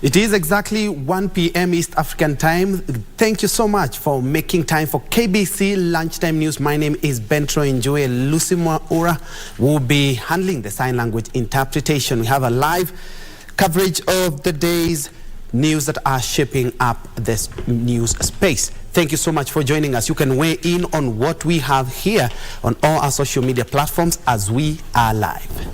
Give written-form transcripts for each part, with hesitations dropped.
It is exactly 1 p.m. East African time. Thank you so much for making time for KBC Lunchtime News. My name is Bentro Njue. Lucy Mwaura will be handling the sign language interpretation. We have a live coverage of the day's news that are shaping up this news space. Thank you so much for joining us. You can weigh in on what we have here on all our social media platforms as we are live.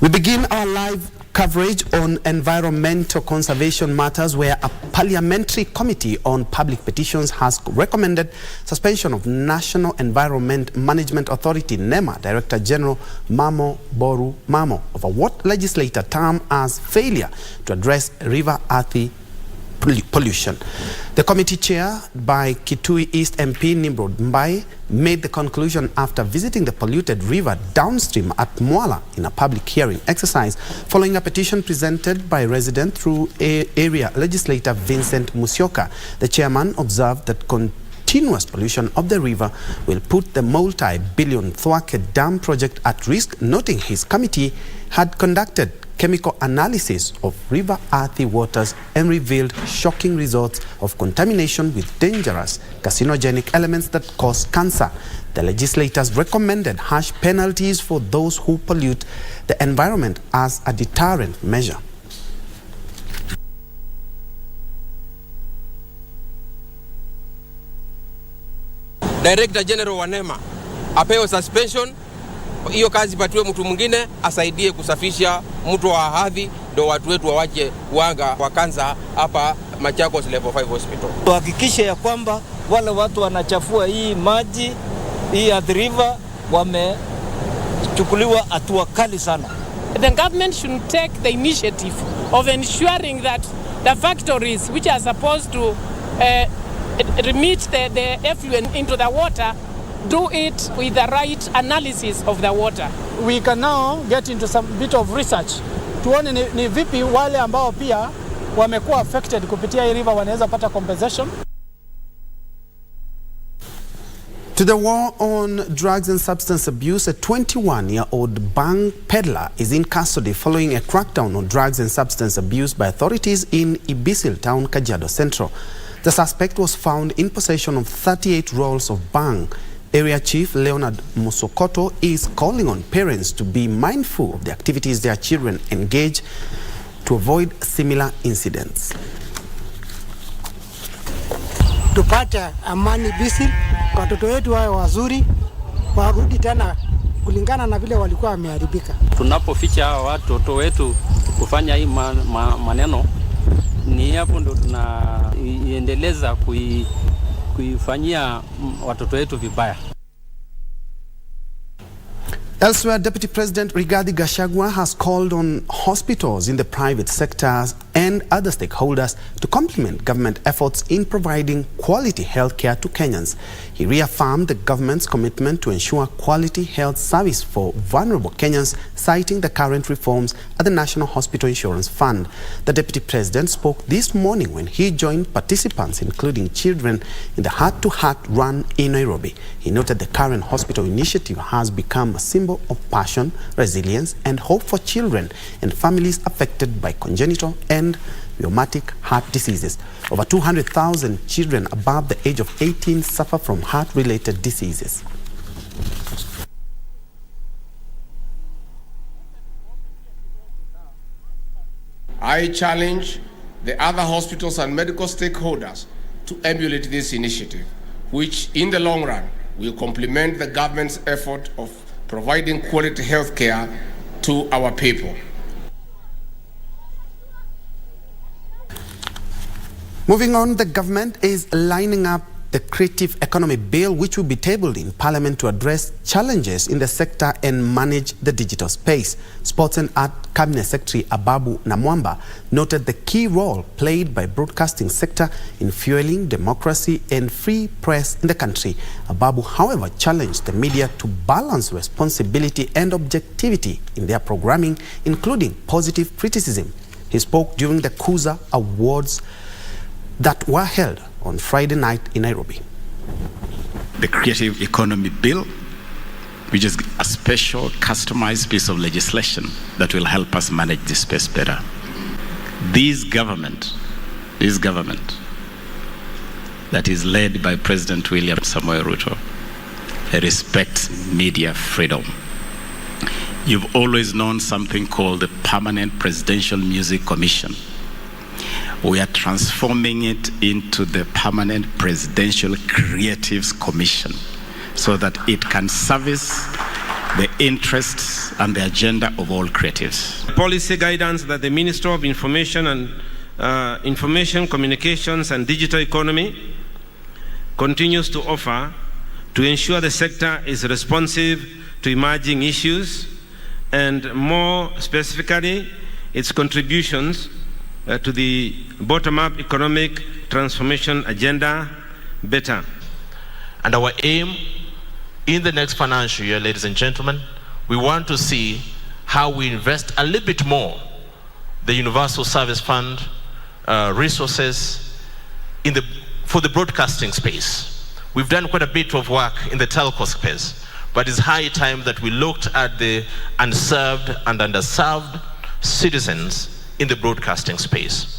We begin our live coverage on environmental conservation matters, where a parliamentary committee on public petitions has recommended suspension of National Environment Management Authority NEMA Director General Mamo Boru Mamo over what legislator termed as failure to address River Athi pollution. The committee chaired by Kitui East MP Nimrod Mbai made the conclusion after visiting the polluted river downstream at Mwala in a public hearing exercise following a petition presented by resident through area legislator Vincent Musyoka. The chairman observed that continuous pollution of the river will put the multi-billion Thwake Dam project at risk, noting his committee had conducted chemical analysis of River Athi waters and revealed shocking results of contamination with dangerous carcinogenic elements that cause cancer. The legislators recommended harsh penalties for those who pollute the environment as a deterrent measure. Director General wa NEMA apewe suspension. Hiyo kazi patiwe mtu mwingine asaidie kusafisha mto wa hadhi, ndio watu wetu wawache wanga wa kansa hapa Machakos Level 5 Hospital. Tuhakikishe ya kwamba wale watu wanachafua hii maji, hii Athi River, wamechukuliwa hatua kali sana. The government should take the initiative of ensuring that the factories which are supposed to remit the effluent into the water do it with the right analysis of the water. We can now get into some bit of research. Tuone ni vipi wale ambao pia wamekuwa affected kupitia hii river wanaweza pata compensation. To the war on drugs and substance abuse, a 21-year-old bank peddler is in custody following a crackdown on drugs and substance abuse by authorities in Ibisil town, Kajiado Central. The suspect was found in possession of 38 rolls of bang. Area Chief Leonard Musokoto is calling on parents to be mindful of the activities their children engage to avoid similar incidents. Tupate amani Ibisil, watoto wetu wawe wazuri, warudi tena kulingana na vile walikuwa wameharibika. Tunapoficha hawa watoto wetu kufanya hii maneno, ni hapo ndo tunaiendeleza kuifanyia watoto wetu vibaya. Elsewhere, Deputy President Rigathi Gachagua has called on hospitals in the private sectors and other stakeholders to complement government efforts in providing quality health care to Kenyans. He reaffirmed the government's commitment to ensure quality health service for vulnerable Kenyans, citing the current reforms at the National Hospital Insurance Fund. The Deputy President spoke this morning when he joined participants, including children, in the Heart to Heart run in Nairobi. He noted the current hospital initiative has become a symbol of passion, resilience, and hope for children and families affected by congenital and rheumatic heart diseases. Over 200,000 children above the age of 18 suffer from heart-related diseases. I challenge the other hospitals and medical stakeholders to emulate this initiative, which in the long run will complement the government's effort of providing quality health care to our people. Moving on, the government is lining up the Creative Economy Bill, which will be tabled in Parliament to address challenges in the sector and manage the digital space. Sports and Art Cabinet Secretary Ababu Namwamba noted the key role played by broadcasting sector in fueling democracy and free press in the country. Ababu, however, challenged the media to balance responsibility and objectivity in their programming, including positive criticism. He spoke during the Kuza Awards that were held on Friday night in Nairobi. The Creative Economy Bill, which is a special customized piece of legislation that will help us manage this space better. This government that is led by President William Samoei Ruto respects media freedom. You've always known something called the Permanent Presidential Music Commission. We are transforming it into the Permanent Presidential Creatives Commission so that it can service the interests and the agenda of all creatives. Policy guidance that the Minister of Information and Information Communications and Digital Economy continues to offer to ensure the sector is responsive to emerging issues and more specifically its contributions to the bottom-up economic transformation agenda better. And our aim in the next financial year, ladies and gentlemen, we want to see how we invest a little bit more the Universal Service Fund resources for the broadcasting space. We've done quite a bit of work in the telco space, but it's high time that we looked at the unserved and underserved citizens in the broadcasting space.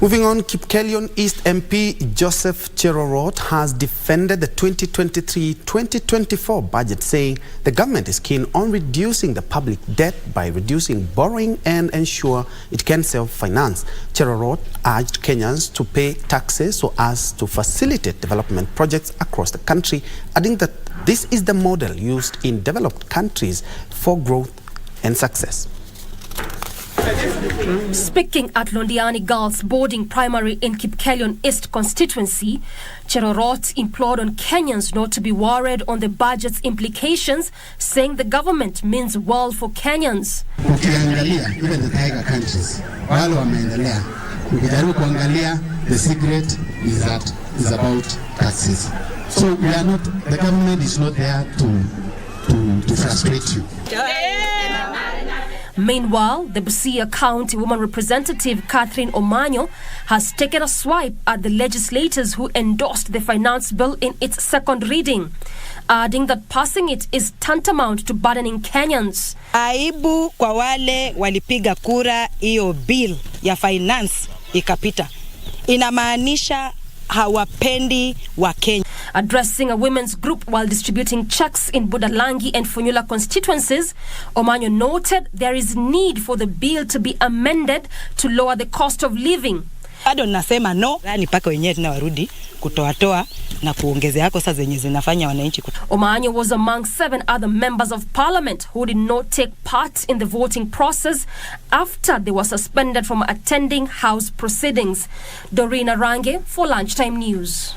Moving on, Kipkelion East MP Joseph Cherorot has defended the 2023-2024 budget, saying the government is keen on reducing the public debt by reducing borrowing and ensure it can self-finance. Cherorot urged Kenyans to pay taxes so as to facilitate development projects across the country, adding that this is the model used in developed countries for growth and success. Speaking at Londiani Girls Boarding Primary in Kipkelion East constituency, Cherorot implored on Kenyans not to be worried on the budget's implications, saying the government means well for Kenyans. Ukiangalia even the tiger countries, wale wameendelea, ukijaribu kuangalia, the secret is about taxes. So we are not, the government is not there to frustrate you. Meanwhile, the Busia County Woman Representative Catherine Omanyo has taken a swipe at the legislators who endorsed the finance bill in its second reading, adding that passing it is tantamount to burdening Kenyans. Aibu kwa wale walipiga kura hiyo bill ya finance ikapita. Inamaanisha hawapendi wa Kenya. Addressing a women's group while distributing checks in Budalangi and Funyula constituencies, Omanyo noted there is need for the bill to be amended to lower the cost of living. Bado nasema no, ni paka wenyewe tunawarudi kutoa na kuongezea yako sasa zenye zinafanya wananchi. Omanyo was among 7 other members of parliament who did not take part in the voting process after they were suspended from attending House proceedings. Dorina Range for Lunchtime News.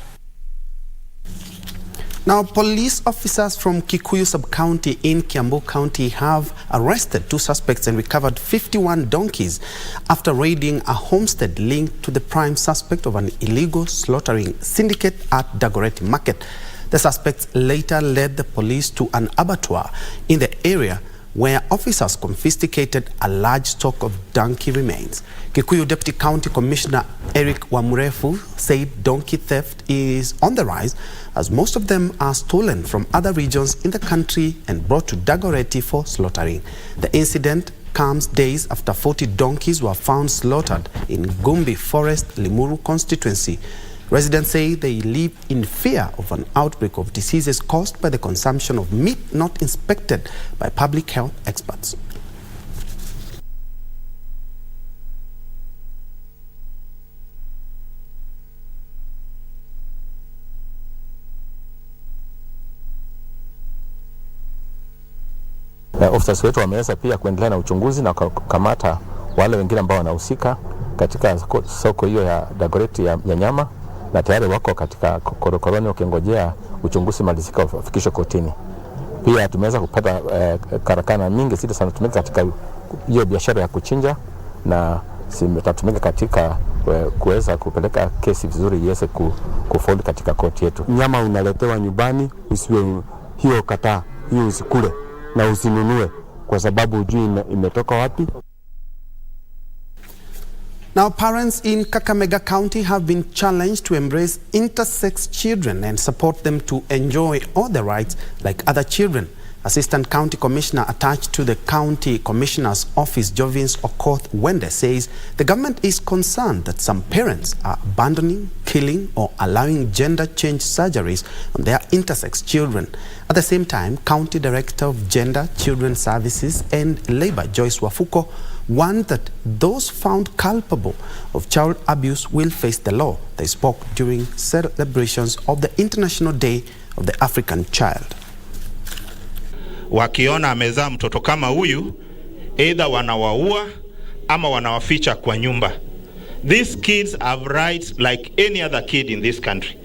Now, police officers from Kikuyu Sub-County in Kiambu County have arrested 2 suspects and recovered 51 donkeys after raiding a homestead linked to the prime suspect of an illegal slaughtering syndicate at Dagoretti Market. The suspects later led the police to an abattoir in the area where officers confiscated a large stock of donkey remains. Kikuyu Deputy County Commissioner Eric Wamurefu said donkey theft is on the rise as most of them are stolen from other regions in the country and brought to Dagoretti for slaughtering. The incident comes days after 40 donkeys were found slaughtered in Gumbi Forest, Limuru constituency. Residents say they live in fear of an outbreak of diseases caused by the consumption of meat not inspected by public health experts. Officers wetu wameweza pia kuendelea na uchunguzi na kukamata wale wengine ambao wanahusika katika soko hiyo ya Dagoretti ya nyama, na tayari wako katika korokoroni wakingojea uchunguzi malizika ufikishwe kotini. Pia tumeweza kupata karakana mingi sita sana tumeka katika hiyo biashara ya kuchinja, na tutatumika katika kuweza kupeleka kesi vizuri iweze kufollow katika koti yetu. Nyama unaletewa nyumbani, usiwe hiyo kataa, hiyo usikule na usinunue kwa sababu hujui imetoka wapi. Now, parents in Kakamega County have been challenged to embrace intersex children and support them to enjoy all the rights like other children. Assistant County Commissioner attached to the County Commissioner's Office, Jovins Okoth Wende, says the government is concerned that some parents are abandoning, killing or allowing gender change surgeries on their intersex children. At the same time, County Director of Gender, Children Services and Labour, Joyce Wafuko, warned that those found culpable of child abuse will face the law. They spoke during celebrations of the International Day of the African Child. Wakiona amezaa mtoto kama huyu, either wanawaua ama wanawaficha kwa nyumba. These kids have rights like any other kid in this country.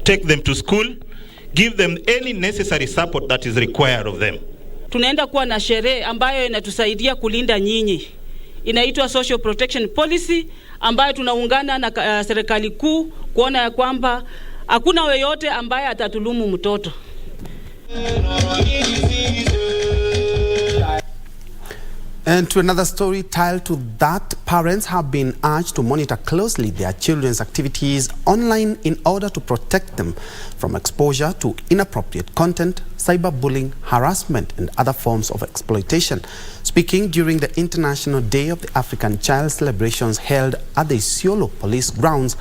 Take them to school, give them any necessary support that is required of them. Tunaenda kuwa na sherehe ambayo inatusaidia kulinda nyinyi. Inaitwa Social Protection Policy ambayo tunaungana na serikali kuu kuona ya kwamba hakuna yeyote ambaye atatulumu mtoto. And to another story tied to that, parents have been urged to monitor closely their children's activities online in order to protect them from exposure to inappropriate content, cyberbullying, harassment, and other forms of exploitation. Speaking during the International Day of the African Child celebrations held at the Isiolo Police Grounds,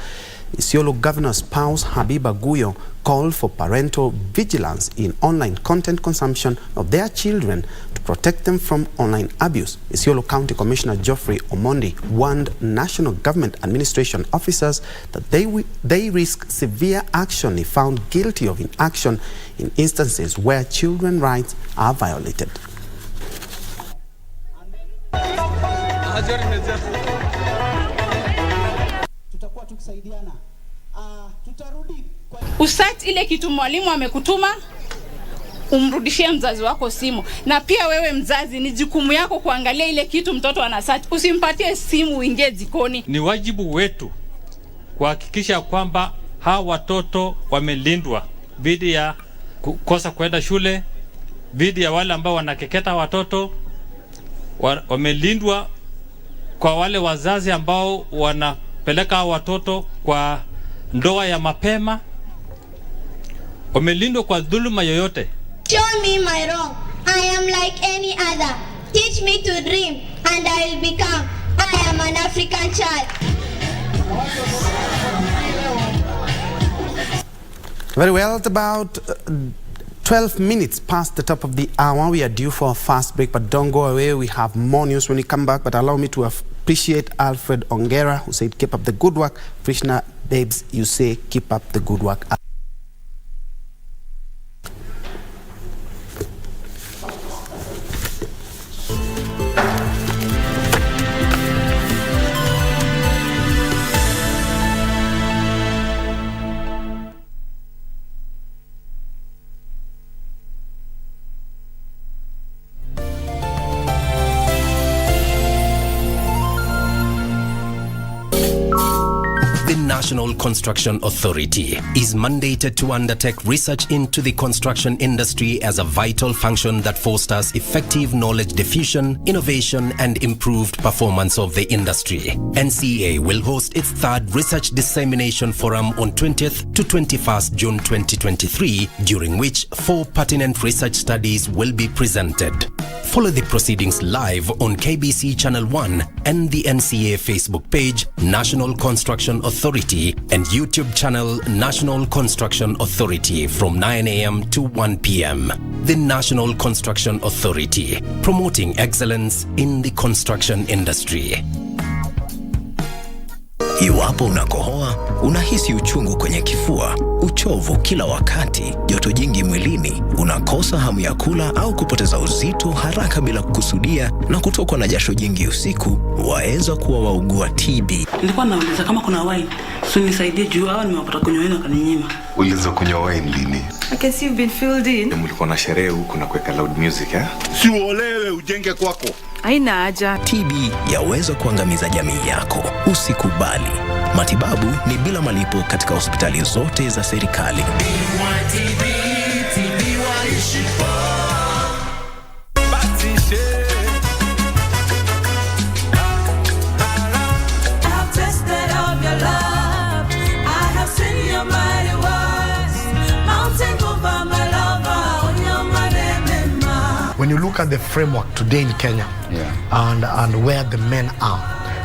Isiolo Governor's spouse Habiba Guyo called for parental vigilance in online content consumption of their children to protect them from online abuse. Isiolo County Commissioner Geoffrey Omondi warned national government administration officers that they risk severe action if found guilty of inaction in instances where children's rights are violated. Usati ile kitu mwalimu amekutuma, umrudishie mzazi wako simu. Na pia wewe mzazi, ni jukumu yako kuangalia ile kitu mtoto anasati. Usimpatie simu uingie jikoni. Ni wajibu wetu kuhakikisha kwamba hawa watoto wamelindwa dhidi ya kukosa kwenda shule, dhidi ya wale ambao wanakeketa watoto, wamelindwa kwa wale wazazi ambao wanapeleka watoto kwa ndoa ya mapema, wamelindwa kwa dhuluma yoyote. Show me my wrong. I am like any other. Teach me to dream and I will become. I am an African child. Very well, at about 12 minutes past the top of the hour, we are due for a fast break, but don't go away. We have more news when we come back, but allow me to appreciate Alfred Ongera, who said, keep up the good work. Krishna Babes, you say, keep up the good work. The National Construction Authority is mandated to undertake research into the construction industry as a vital function that fosters effective knowledge diffusion, innovation, and improved performance of the industry. NCA will host its third Research Dissemination Forum on 20th to 21st June 2023, during which 4 pertinent research studies will be presented. Follow the proceedings live on KBC Channel 1 and the NCA Facebook page, National Construction Authority, and YouTube channel, National Construction Authority, from 9 a.m. to 1 p.m. The National Construction Authority, promoting excellence in the construction industry. Iwapo unakohoa, unahisi uchungu kwenye kifua, uchovu kila wakati, joto jingi mwilini, unakosa hamu ya kula au kupoteza uzito haraka bila kukusudia, na kutokwa na jasho jingi usiku, waweza kuwa waugua TB. Nilikuwa nauliza kama kuna wine, so nisaidie juu hao nimepata kunywa wine wakaninyima. Uliza kunywa wine lini? I can see you've been filled in. Mlikuwa na sherehe huku na kuweka loud music, eh? Si uolewe ujenge kwako. Haina haja. TB yaweza kuangamiza jamii yako. Usikubali. Matibabu ni bila malipo katika hospitali zote za serikali. you look at the framework today in Kenya, and where the men are,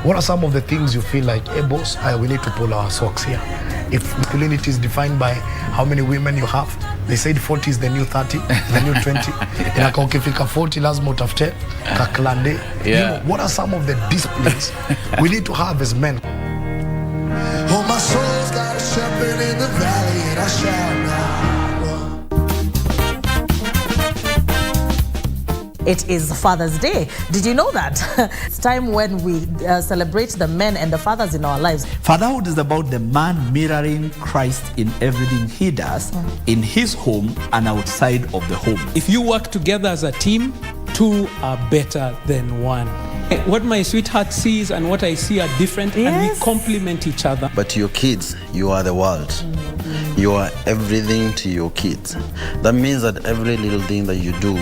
what are some of the things you feel like, hey boss, we need to pull our socks here? If masculinity is defined by how many women you have, they said 40 is the new 30, the new 20. Inaka ukifika 40 lazima utafute kaklande. You know, what are some of the disciplines we need to have as men? Oh, my soul's got a shepherd in the valley, and I shall not. It is Father's Day. Did you know that? It's time when we celebrate the men and the fathers in our lives. Fatherhood is about the man mirroring Christ in everything he does, in his home and outside of the home. If you work together as a team, two are better than one. What my sweetheart sees and what I see are different, and we complement each other. But your kids, you are the world. You are everything to your kids. That means that every little thing that you do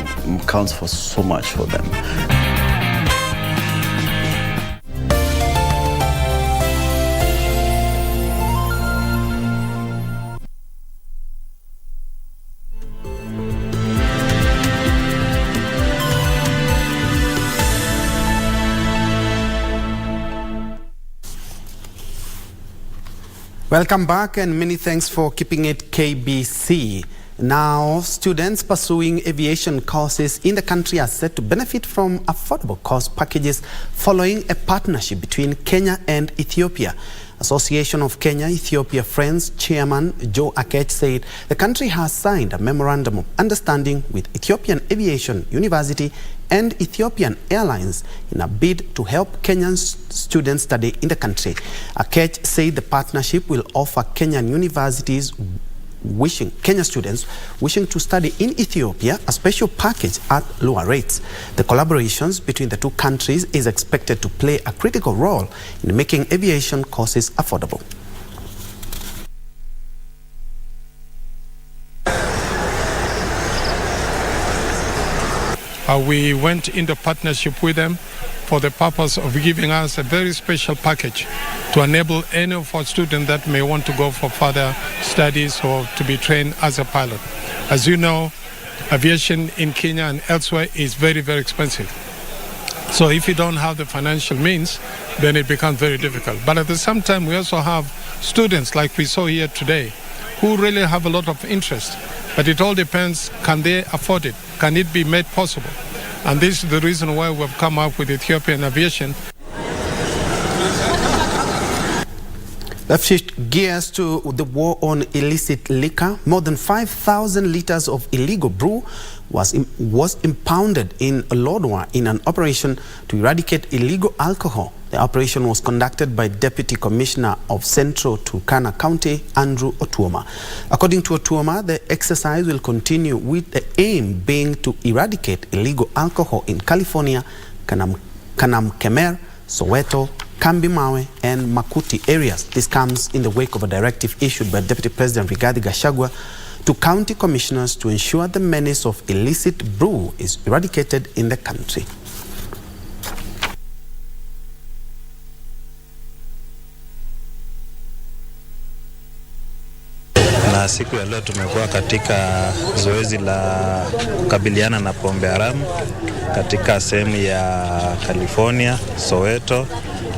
counts for so much for them. Welcome back, and many thanks for keeping it KBC. Now, students pursuing aviation courses in the country are set to benefit from affordable course packages following a partnership between Kenya and Ethiopia. Association of Kenya-Ethiopia Friends Chairman Njue said the country has signed a memorandum of understanding with Ethiopian Aviation University and Ethiopian Airlines in a bid to help Kenyan students study in the country. Akech said the partnership will offer Kenyan universities Kenya students wishing to study in Ethiopia a special package at lower rates. The collaborations between the two countries is expected to play a critical role in making aviation courses affordable. We went into partnership with them for the purpose of giving us a very special package to enable any of our students that may want to go for further studies or to be trained as a pilot. As you know, aviation in Kenya and elsewhere is very, very expensive. So if you don't have the financial means, then it becomes very difficult. But at the same time, we also have students like we saw here today who really have a lot of interest. But it all depends, can they afford it? Can it be made possible? And this is the reason why we've come up with Ethiopian Aviation. Let's shift gears to the war on illicit liquor. More than 5,000 liters of illegal brew was impounded in Lodwar in an operation to eradicate illegal alcohol. The operation was conducted by Deputy Commissioner of Central Turkana County, Andrew Otuoma. According to Otuoma, the exercise will continue with the aim being to eradicate illegal alcohol in California, Kanamkemer, Soweto, Kambimawe and Makuti areas. This comes in the wake of a directive issued by Deputy President Rigathi Gachagua to county commissioners to ensure the menace of illicit brew is eradicated in the country. Na siku ya leo tumekuwa katika zoezi la kukabiliana na pombe haramu katika sehemu ya California, Soweto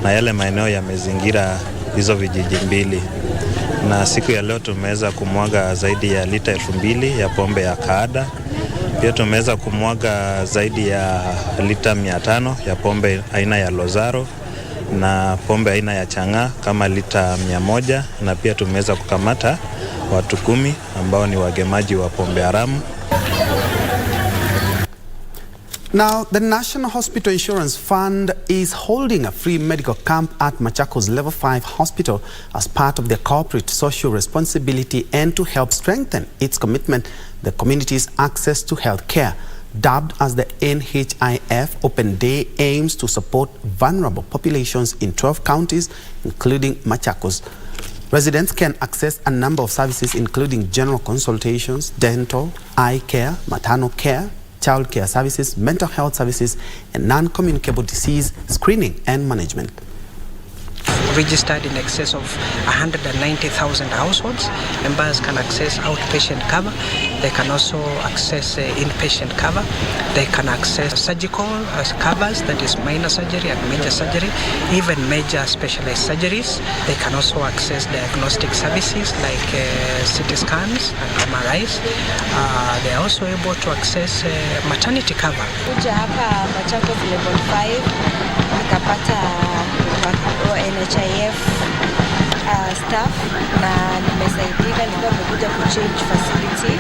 na yale maeneo yamezingira hizo vijiji mbili. Na siku ya leo tumeweza kumwaga zaidi ya lita 2,000 ya pombe ya kaada. Pia tumeweza kumwaga zaidi ya lita 500 ya pombe aina ya Lozaro na pombe aina ya Chang'aa kama lita 100, na pia tumeweza kukamata watu 10 ambao ni wagemaji wa pombe haramu. Now, the National Hospital Insurance Fund is holding a free medical camp at Machakos Level 5 Hospital as part of their corporate social responsibility and to help strengthen its commitment to the community's access to health care. Dubbed as the NHIF Open Day, aims to support vulnerable populations in 12 counties, including Machakos. Residents can access a number of services including general consultations, dental, eye care, maternal care, child care services, mental health services, and non-communicable disease screening and management. registered in excess of 190,000 households. Members can access outpatient cover. They can also access inpatient cover. They can access surgical covers, that is minor surgery and major surgery, even major specialized surgeries. They can also access diagnostic services like CT scans and MRIs. They are also able to access maternity cover. Kuja hapa Machakos level 5 nikapata NHIF staff na nimesaidika, nilikuwa nimekuja kuchange facility.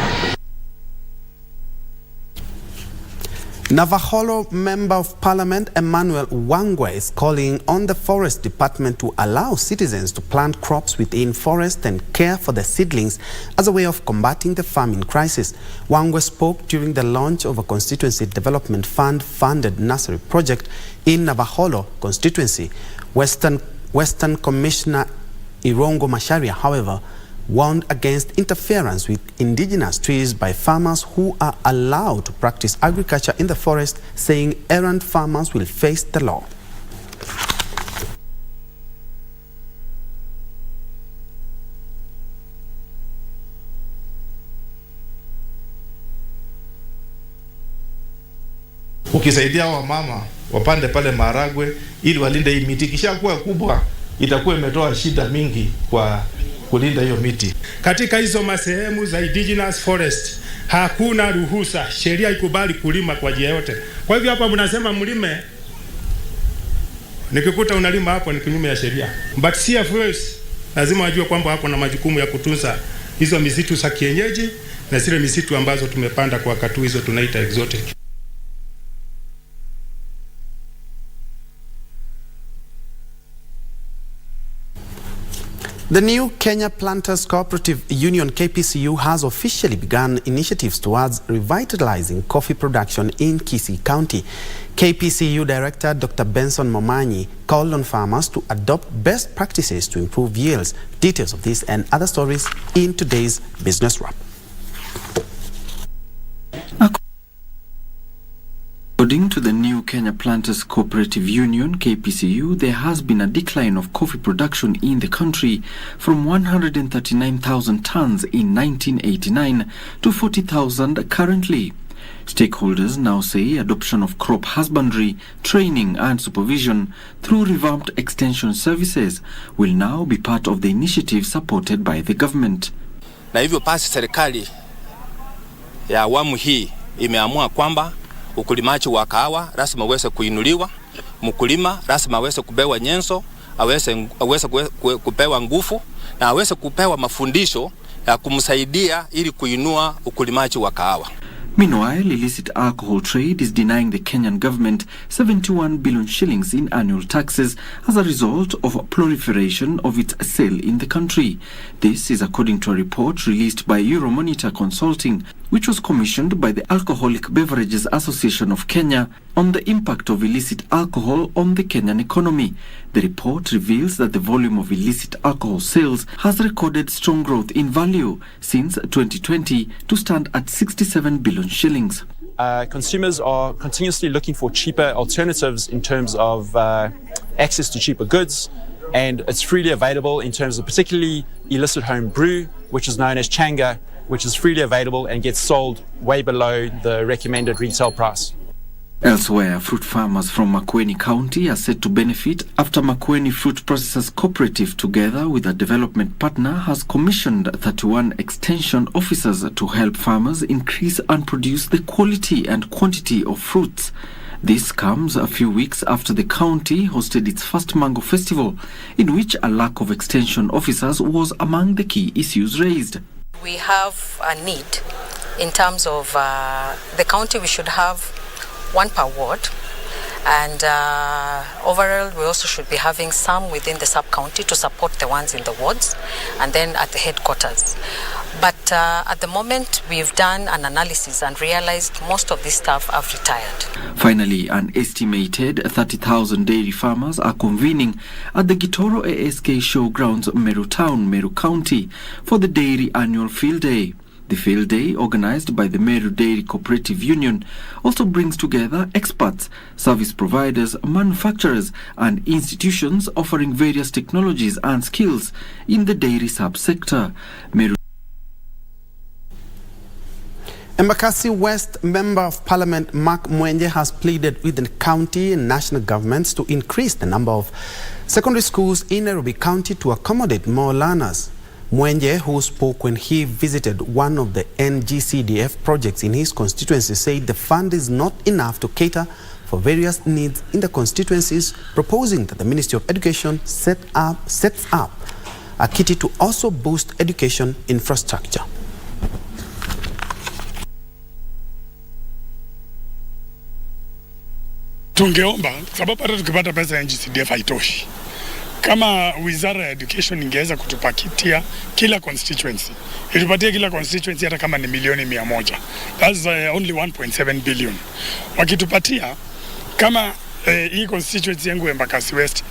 Navakholo Member of Parliament Emmanuel Wangwe is calling on the Forest Department to allow citizens to plant crops within forest and care for the seedlings as a way of combating the famine crisis. Wangwe spoke during the launch of a Constituency Development Fund-funded nursery project in Navakholo constituency. Western Commissioner Irongo Masharia, however, warned against interference with indigenous trees by farmers who are allowed to practice agriculture in the forest, saying errant farmers will face the law. Ukisaidia wamama wapande pale maharagwe ili walinde hii miti, kishakuwa kubwa itakuwa imetoa shida mingi kwa kulinda hiyo miti. Katika hizo masehemu za indigenous forest hakuna ruhusa, sheria ikubali kulima kwa njia yote. Kwa hivyo hapa mnasema mlime, nikikuta unalima hapo ni kinyume ya sheria. But CFOs lazima wajue kwamba hapo na majukumu ya kutunza hizo misitu za kienyeji na zile misitu ambazo tumepanda kwa wakati hizo tunaita exotic. The new Kenya Planters Cooperative Union KPCU has officially begun initiatives towards revitalizing coffee production in Kisii County. KPCU Director Dr. Benson Momanyi called on farmers to adopt best practices to improve yields. Details of this and other stories in today's Business Wrap. According to the new Kenya Planters Cooperative Union, KPCU, there has been a decline of coffee production in the country from 139,000 tons in 1989 to 40,000 currently. Stakeholders now say adoption of crop husbandry, training and supervision through revamped extension services will now be part of the initiative supported by the government. Na hivyo basi serikali ya awamu hii imeamua kwamba ukulimaji wa kahawa lazima uweze kuinuliwa, mkulima lazima aweze kupewa nyenzo, aweze kupewa nguvu na aweze kupewa mafundisho ya kumsaidia ili kuinua ukulimaji wa kahawa. Meanwhile, illicit alcohol trade is denying the Kenyan government 71 billion shillings in annual taxes as a result of proliferation of its sale in the country. This is according to a report released by Euromonitor Consulting, which was commissioned by the Alcoholic Beverages Association of Kenya on the impact of illicit alcohol on the Kenyan economy. The report reveals that the volume of illicit alcohol sales has recorded strong growth in value since 2020 to stand at 67 billion shillings. Consumers are continuously looking for cheaper alternatives in terms of access to cheaper goods, and it's freely available in terms of particularly illicit home brew, which is known as changa, which is freely available and gets sold way below the recommended retail price. Elsewhere, fruit farmers from Makueni County are set to benefit after Makueni Fruit Processors Cooperative, together with a development partner, has commissioned 31 extension officers to help farmers increase and produce the quality and quantity of fruits. This comes a few weeks after the county hosted its first Mango Festival, in which a lack of extension officers was among the key issues raised. We have a need in terms of the county. We should have one per ward, and overall we also should be having some within the sub-county to support the ones in the wards and then at the headquarters. But at the moment we've done an analysis and realized most of this staff have retired. Finally, an estimated 30,000 dairy farmers are convening at the Gitoro ASK Showgrounds, Meru Town, Meru County, for the Dairy Annual Field Day. The field day, organized by the Meru Dairy Cooperative Union, also brings together experts, service providers, manufacturers, and institutions offering various technologies and skills in the dairy subsector. Embakasi West Member of Parliament Mark Njue has pleaded with the county and national governments to increase the number of secondary schools in Nairobi County to accommodate more learners. Njue, who spoke when he visited one of the NGCDF projects in his constituency, said the fund is not enough to cater for various needs in the constituencies, proposing that the Ministry of Education sets up a kitty to also boost education infrastructure. Tungeomba sababu hata tukipata pesa ya NGCDF haitoshi. Kama Wizara ya Education ingeweza kutupakitia kila constituency, itupatie kila constituency hata kama ni milioni 100. That's only 1.7 billion. Wakitupatia kama hii constituency yangu Embakasi West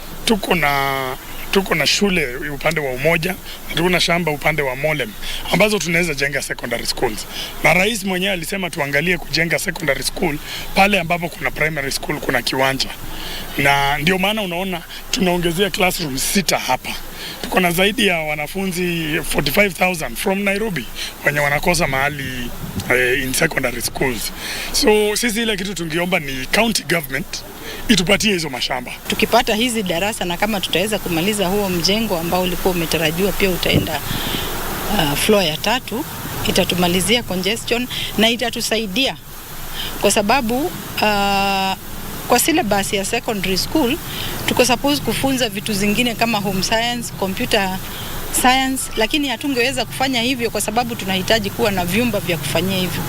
tuko na shule upande wa Umoja na tuko na shamba upande wa Molem ambazo tunaweza jenga secondary schools. Na rais mwenyewe alisema tuangalie kujenga secondary school pale ambapo kuna primary school kuna kiwanja. Na ndio maana unaona tunaongezea classroom 6 hapa. Tuko na zaidi ya wanafunzi 45,000 from Nairobi wenye wanakosa mahali in secondary schools. So sisi ile kitu tungeomba ni county government itupatie hizo mashamba. Tukipata hizi darasa na kama tutaweza kumaliza huo mjengo ambao ulikuwa umetarajiwa pia utaenda floor ya 3, itatumalizia congestion na itatusaidia kwa sababu kwa syllabus ya secondary school tuko supposed kufunza vitu zingine kama home science, computer science, lakini hatungeweza kufanya hivyo kwa sababu tunahitaji kuwa na vyumba vya kufanyia hivyo.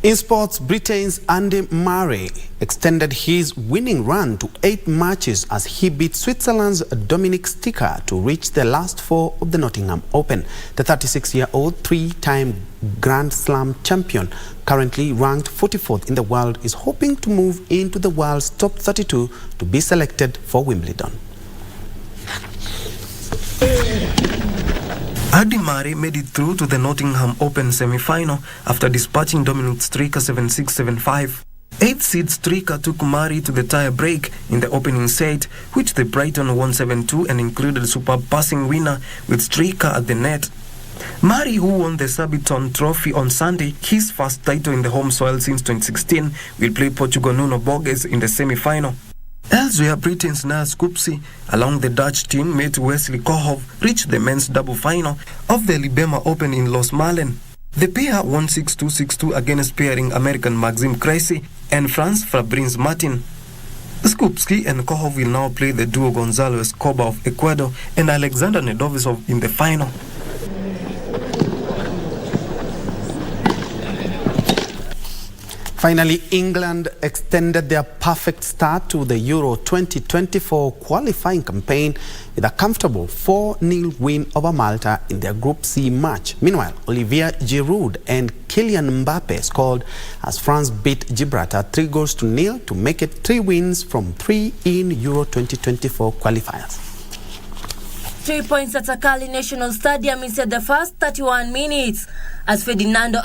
In sports, Britain's Andy Murray extended his winning run to 8 matches as he beat Switzerland's Dominic Sticker to reach the last 4 of the Nottingham Open. The 36-year-old 3-time Grand Slam champion, currently ranked 44th in the world, is hoping to move into the world's top 32 to be selected for Wimbledon. Andy Murray made it through to the Nottingham Open semi-final after dispatching Dominic Stricker 7-6, 7-5. 8th seed Stricker took Murray to the tie break in the opening set, which the Brighton won 7-2 and included superb passing winner with Stricker at the net. Murray, who won the Surbiton Trophy on Sunday, his first title in the home soil since 2016, will play Portugal Nuno Borges in the semi-final. Elsewhere, Britain's Niall Scoopsy, along the Dutch teammate Wesley Koolhof, reached the men's double final of the Libema Open in Los Malen. The pair won 6-2, 6-2 against pairing American Maxime Cressy and France Fabrice Martin. Scoopsy and Koolhof will now play the duo Gonzalo Escobar of Ecuador and Alexander Nedovisov in the final. Finally, England extended their perfect start to the Euro 2024 qualifying campaign with a comfortable 4-0 win over Malta in their Group C match. Meanwhile, Olivier Giroud and Kylian Mbappe scored as France beat Gibraltar 3-0 to make it 3 wins from 3 in Euro 2024 qualifiers. 3 points at Akali National Stadium inside the first 31 minutes as Ferdinando